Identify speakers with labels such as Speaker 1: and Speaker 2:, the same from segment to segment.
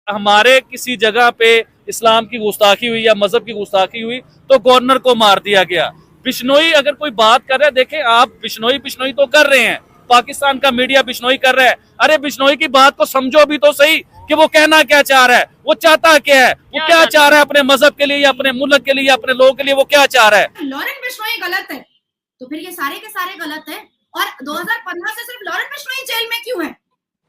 Speaker 1: हमारे किसी जगह पे इस्लाम की गुस्ताखी हुई या मजहब की गुस्ताखी हुई तो गवर्नर को मार दिया गया। बिश्नोई अगर कोई बात कर रहा है, देखें आप बिश्नोई बिश्नोई तो कर रहे हैं, पाकिस्तान का मीडिया बिश्नोई कर रहा है। अरे बिश्नोई की बात को समझो भी तो सही कि वो कहना क्या चाह रहा है, वो चाहता क्या है, वो क्या चाह रहा है अपने मजहब के लिए या अपने मुल्क के लिए या अपने लोगों के लिए, वो क्या चाह रहा है।
Speaker 2: लॉरेन बिश्नोई गलत है तो फिर ये सारे के सारे गलत है। और 2015 से सिर्फ लॉरेन बिश्नोई जेल में क्यों है,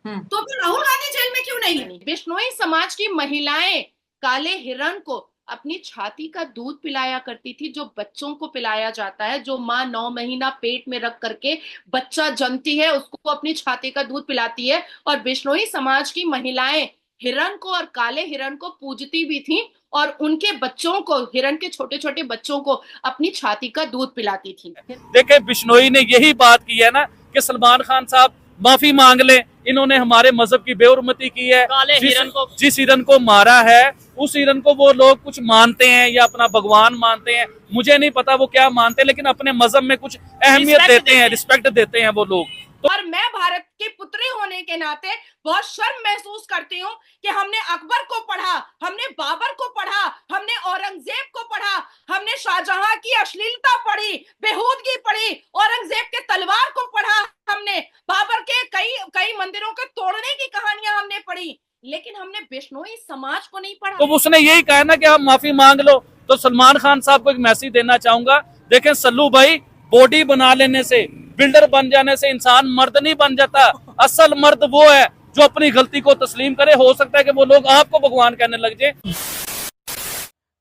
Speaker 2: तो फिर राहुल गांधी जेल में क्यों नहीं है।
Speaker 3: बिश्नोई समाज की महिलाएं काले हिरण को अपनी छाती का दूध पिलाया करती थी, जो बच्चों को पिलाया जाता है। जो माँ 9 महीना पेट में रख करके बच्चा जन्मती है उसको अपनी छाती का दूध पिलाती है। और बिश्नोई समाज की महिलाएं हिरण को और काले हिरण को पूजती भी थी और उनके बच्चों को, हिरण के छोटे छोटे बच्चों को अपनी छाती का दूध पिलाती थी।
Speaker 1: देखे बिश्नोई ने यही बात की है ना कि सलमान खान साहब माफी मांग लें, इन्होंने हमारे मजहब की बेहुरमती की है। जिस हिरन को मारा है उस हिरन को वो लोग कुछ मानते हैं या अपना भगवान मानते हैं, मुझे नहीं पता वो क्या मानते हैं, लेकिन अपने मजहब में कुछ अहमियत देते हैं, रिस्पेक्ट देते हैं वो लोग।
Speaker 3: तो और मैं भारत की पुत्री होने के नाते बहुत शर्म महसूस करती हूँ कि हमने अकबर को पढ़ा, हमने बाबर को पढ़ा, हमने औरंगजेब को पढ़ा, हमने शाहजहां की अश्लीलता पढ़ी, बेहूदगी पढ़ी, औरंगजेब के तलवार को पढ़ा, हमने बाबर के कई मंदिरों के तोड़ने की कहानियां हमने पढ़ी, लेकिन हमने बिश्नोई समाज को नहीं पढ़ा।
Speaker 1: तो उसने यही कहा ना कि आप माफी मांग लो। तो सलमान खान साहब को एक मैसेज देना चाहूंगा, देखें सल्लू भाई, बॉडी बना लेने से, बिल्डर बन जाने से इंसान मर्द नहीं बन जाता। असल मर्द वो है जो अपनी गलती को तस्लीम करे। हो सकता है कि वो लोग आपको भगवान कहने लग जाए।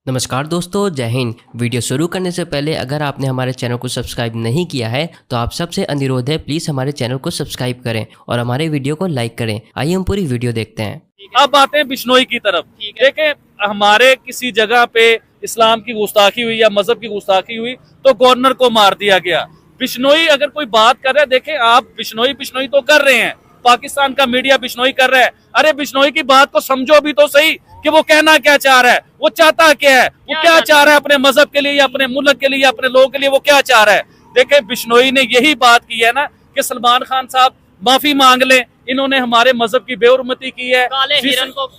Speaker 4: नमस्कार दोस्तों, जय हिंद। वीडियो शुरू करने से पहले अगर आपने हमारे चैनल को सब्सक्राइब नहीं किया है तो आप सबसे अनुरोध है, प्लीज़ हमारे चैनल को सब्सक्राइब करें और हमारे वीडियो को लाइक करें। आइए हम पूरी वीडियो देखते हैं।
Speaker 1: अब आते हैं बिश्नोई की तरफ। देखें हमारे किसी जगह पे इस्लाम की गुस्ताखी हुई या मजहब की गुस्ताखी हुई तो गवर्नर को मार दिया गया। बिश्नोई अगर कोई बात कर रहा है, देखें आप बिश्नोई बिश्नोई तो कर रहे हैं, पाकिस्तान का मीडिया बिश्नोई कर रहा है। अरे बिश्नोई की बात को समझो भी तो सही कि वो कहना क्या चाह रहा है, वो चाहता क्या है, वो क्या चाह रहा है अपने मजहब के लिए या अपने मुल्क के लिए या अपने लोगों के लिए, वो क्या चाह रहा है। देखें बिश्नोई ने यही बात की है ना कि सलमान खान साहब माफी मांग लें, इन्होंने हमारे मजहब की बेहुरमती की है।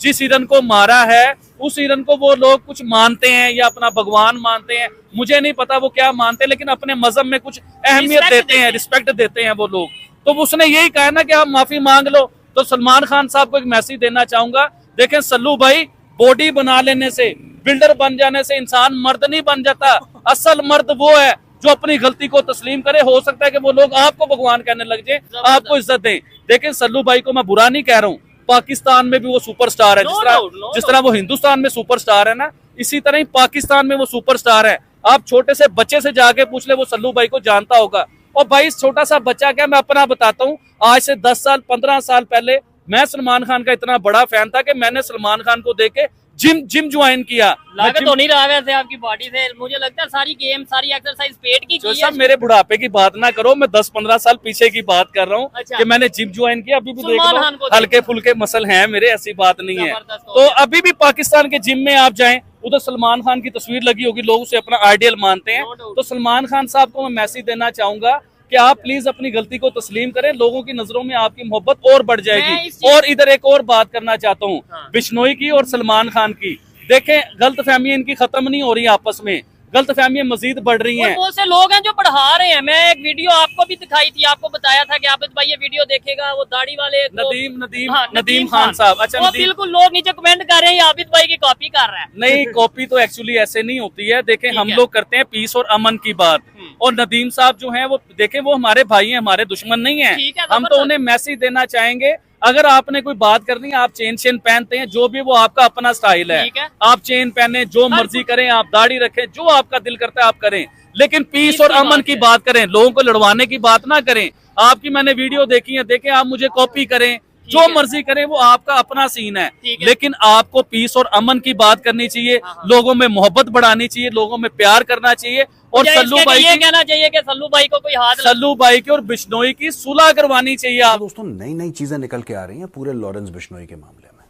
Speaker 1: जिस हिरन को मारा है उस हिरन को वो लोग कुछ मानते हैं या अपना भगवान मानते हैं, मुझे नहीं पता वो क्या मानते हैं, लेकिन अपने मजहब में कुछ अहमियत देते हैं, रिस्पेक्ट देते हैं वो लोग। तो उसने यही कहा ना कि आप माफी मांग लो। तो सलमान खान साहब को एक मैसेज देना चाहूंगा, देखें सल्लू भाई, बॉडी बना लेने से, बिल्डर बन जाने से इंसान मर्द नहीं बन जाता। असल मर्द वो है जो अपनी गलती को तस्लीम करे। हो सकता है कि वो लोग आपको भगवान कहने लग जाए, आपको इज्जत दें। देखें सल्लू भाई को मैं बुरा नहीं कह रहा हूँ, पाकिस्तान में भी वो सुपरस्टार है। जिस तरह वो हिंदुस्तान में सुपरस्टार है ना, इसी तरह ही पाकिस्तान में वो सुपरस्टार है। आप छोटे से बच्चे से जाके पूछ ले, वो सल्लू भाई को जानता होगा। और भाई छोटा सा बच्चा क्या, मैं अपना बताता हूँ, आज से 10 साल 15 साल पहले मैं सलमान खान का इतना बड़ा फैन था कि मैंने सलमान खान को देख के जिम ज्वाइन किया।
Speaker 5: लग तो नहीं रहा वैसे आपकी बॉडी से, मुझे लगता है सारी गेम सारी एक्सरसाइज पेट की
Speaker 1: है। मेरे बुढ़ापे की बात ना करो, मैं 10-15 साल पीछे की बात कर रहा हूँ। अच्छा। कि मैंने जिम ज्वाइन किया, अभी भी देख लो हल्के फुल्के मसल हैं मेरे, ऐसी बात नहीं है। तो अभी भी पाकिस्तान के जिम में आप जाएं, उधर सलमान खान की तस्वीर लगी होगी, लोग उसे अपना आइडियल मानते हैं। तो सलमान खान साहब को मैं मैसेज देना चाहूंगा कि आप प्लीज अपनी गलती को तस्लीम करें, लोगों की नजरों में आपकी मोहब्बत और बढ़ जाएगी। और इधर एक और बात करना चाहता हूँ, बिश्नोई की और सलमान खान की। देखें गलत फहमियां इनकी खत्म नहीं हो रही, आपस में गलत फहमियां मजीद बढ़ रही हैं।
Speaker 5: बहुत से लोग हैं जो पढ़ा रहे हैं। मैं एक वीडियो आपको भी दिखाई थी, आपको बताया था कि आबिद भाई ये वीडियो देखेगा, वो दाढ़ी वाले नदीम खान साहब। अच्छा, वो बिल्कुल लोग नीचे कमेंट कर रहे हैं आबिद भाई की कॉपी कर रहा है।
Speaker 1: नहीं, कॉपी तो एक्चुअली ऐसे नहीं होती है। देखें हम लोग करते हैं पीस और अमन की बात, और नदीम साहब जो हैं वो देखें वो हमारे भाई हैं, हमारे दुश्मन नहीं है। हम तो उन्हें मैसेज देना चाहेंगे, अगर आपने कोई बात करनी है, आप चेन पहनते हैं, जो भी वो आपका अपना स्टाइल है, आप चेन पहने, जो मर्जी करें, आप दाढ़ी रखें, जो आपका दिल करता है आप करें, लेकिन पीस और अमन की बात करें, लोगों को लड़वाने की बात ना करें। आपकी मैंने वीडियो देखी है, देखें आप मुझे कॉपी करें, जो मर्जी करें, वो आपका अपना सीन है, लेकिन आपको पीस और अमन की बात करनी चाहिए, लोगों में मोहब्बत बढ़ानी चाहिए, लोगों में प्यार करना चाहिए। और सल्लू भाई
Speaker 5: ये कहना चाहिए कि सल्लू भाई को कोई हाथ,
Speaker 1: सल्लू भाई की और बिश्नोई की सुलह करवानी चाहिए। आप
Speaker 6: दोस्तों नई नई चीजें निकल के आ रही हैं पूरे लॉरेंस बिश्नोई के मामले में।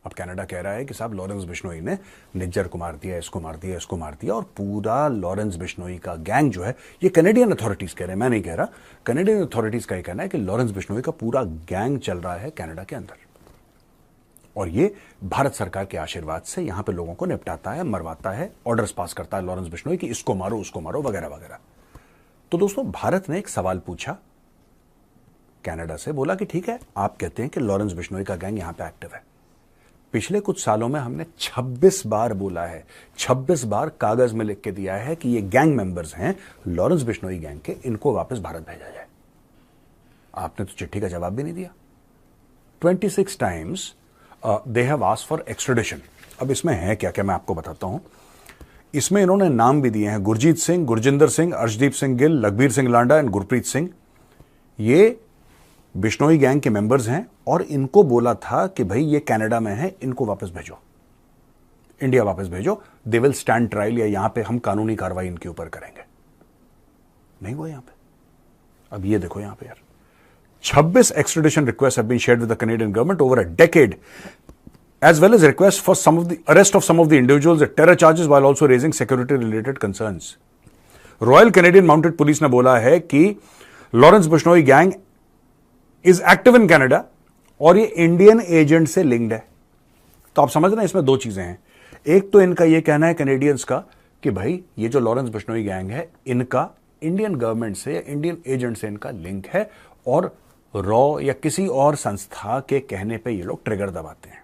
Speaker 6: अब कनाडा कह रहा है कि साहब लॉरेंस बिश्नोई ने निज्जर को मार दिया, इसको मार दिया, इसको मार दिया, और पूरा लॉरेंस बिश्नोई का गैंग जो है, ये कैनेडियन अथॉरिटीज कह रहे हैं, मैं नहीं कह रहा, कैनेडियन अथॉरिटीज का ये कहना है कि लॉरेंस बिश्नोई का पूरा गैंग चल रहा है कनाडा के अंदर। और ये भारत सरकार के आशीर्वाद से यहां पे लोगों को निपटाता है, मरवाता है, ऑर्डर्स पास करता है लॉरेंस बिश्नोई कि इसको मारो, उसको मारो, वगैरह वगैरह। तो दोस्तों, भारत ने एक सवाल पूछा कनाडा से, बोला कि ठीक है, आप कहते हैं कि लॉरेंस बिश्नोई का गैंग यहां पे एक्टिव है। पिछले कुछ सालों में हमने 26 बार बोला है, 26 बार कागज में लिख के दिया है कि ये गैंग मेंबर्स हैं लॉरेंस बिश्नोई गैंग के, इनको वापस भारत भेजा जाए। आपने तो चिट्ठी का जवाब भी नहीं दिया। 26 times they have asked for extradition. अब इसमें है क्या क्या, मैं आपको बताता हूं। इसमें इन्होंने नाम भी दिए हैं, गुरजीत सिंह, गुरजिंदर सिंह, अर्शदीप सिंह गिल, लखबीर सिंह लांडा एंड गुरप्रीत सिंह। ये बिश्नोई गैंग के मेंबर्स हैं और इनको बोला था कि भाई ये कनाडा में है, इनको वापस भेजो, इंडिया वापस भेजो, दे विल स्टैंड ट्रायल, या यहां पे हम कानूनी कार्रवाई इनके ऊपर करेंगे। नहीं हुआ यहां पे। अब ये देखो यहां पे यार, 26 extradition requests have been shared with the Canadian government over a decade, as well as requests for arrest of some of the individuals at terror charges while also raising security related concerns. Royal Canadian Mounted Police ने बोला है कि Lawrence Bishnoi gang is active in Canada और ये Indian agent से linked है। तो आप समझ रहे हैं, इसमें दो चीजें हैं। एक तो इनका ये कहना है कैनेडियंस का कि भाई ये जो लॉरेंस बिश्नोई गैंग है, इनका इंडियन गवर्नमेंट से या इंडियन एजेंट से इनका लिंक है, और रॉ या किसी और संस्था के कहने पे ये लोग ट्रिगर दबाते हैं।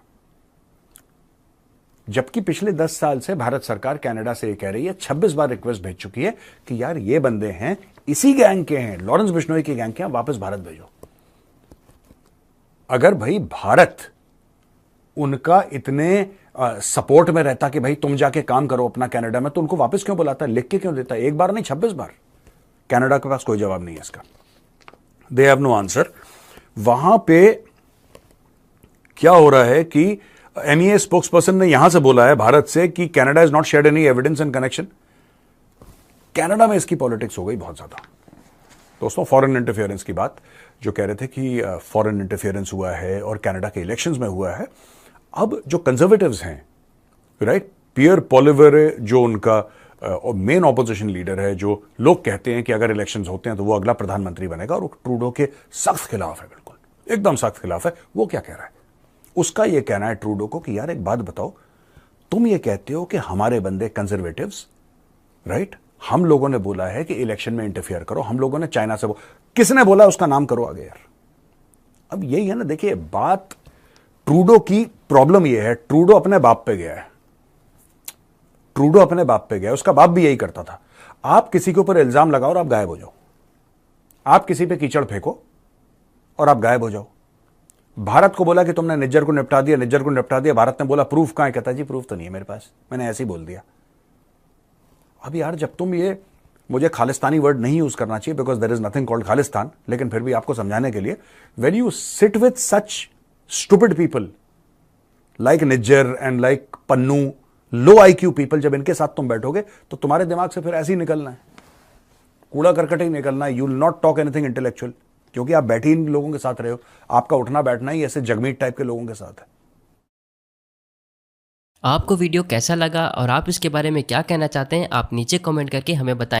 Speaker 6: जबकि पिछले 10 साल से भारत सरकार कनाडा से ये कह रही है, 26 बार रिक्वेस्ट भेज चुकी है कि यार ये बंदे हैं, इसी गैंग के हैं, लॉरेंस बिश्नोई के गैंग के हैं, वापस भारत भेजो। अगर भाई भारत उनका इतने सपोर्ट में रहता कि भाई तुम जाके काम करो अपना कनाडा में, तो उनको वापस क्यों बुलाता, लिख के क्यों देता? एक बार नहीं, 26 बार। कनाडा के पास कोई जवाब नहीं है इसका। They have no answer. वहां पे क्या हो रहा है कि एनईए स्पोक्सपर्सन ने यहां से बोला है भारत से कि Canada is not shared any evidence and connection. Canada में इसकी पॉलिटिक्स हो गई बहुत ज्यादा दोस्तों। फॉरेन इंटरफेरेंस की बात जो कह रहे थे कि फॉरेन इंटरफेरेंस हुआ है और कनाडा के इलेक्शंस में हुआ है। अब जो कंजर्वेटिव्स हैं, राइट, पियर पॉलिवर जो उनका मेन ऑपोजिशन लीडर है, जो लोग कहते हैं कि अगर इलेक्शंस होते हैं तो वो अगला प्रधानमंत्री बनेगा, और ट्रूडो के सख्त खिलाफ है, बिल्कुल एकदम सख्त खिलाफ है। वो क्या कह रहा है? उसका ये कहना है ट्रूडो को कि यार एक बात बताओ, तुम ये कहते हो कि हमारे बंदे कंजर्वेटिव्स, राइट, हम लोगों ने बोला है कि इलेक्शन में इंटरफियर करो, हम लोगों ने चाइना से किसने बोला उसका नाम करो आगे यार। अब यही है ना, देखिए बात ट्रूडो की प्रॉब्लम यह है, ट्रूडो अपने बाप पे गया है, ट्रूडो अपने बाप पे गया, उसका बाप भी यही करता था। आप किसी के ऊपर इल्जाम लगाओ और आप गायब हो जाओ, आप किसी पे कीचड़ फेंको और आप गायब हो जाओ। भारत को बोला कि तुमने निज्जर को निपटा दिया, निज्जर को निपटा दिया, भारत ने बोला प्रूफ कहां है, कहता जी प्रूफ तो नहीं है मेरे पास, मैंने ऐसे ही बोल दिया। अब यार जब तुम ये, मुझे खालिस्तानी वर्ड नहीं यूज करना चाहिए because there is nothing called Khalistan, लेकिन फिर भी आपको समझाने के लिए, when you sit with such stupid people like Nijjar and like Pannu, low IQ people, जब इनके साथ तुम बैठोगे तो तुम्हारे दिमाग से फिर ऐसे ही निकलना है, कूड़ा करकट ही निकलना है। You will not talk anything intellectual, क्योंकि आप बैठे इन लोगों के साथ रहे हो, आपका उठना बैठना ही ऐसे जगमीत टाइप के लोगों के साथ है।
Speaker 4: आपको वीडियो कैसा लगा और आप इसके बारे में क्या कहना चाहते हैं, आप नीचे कमेंट करके हमें बताएं।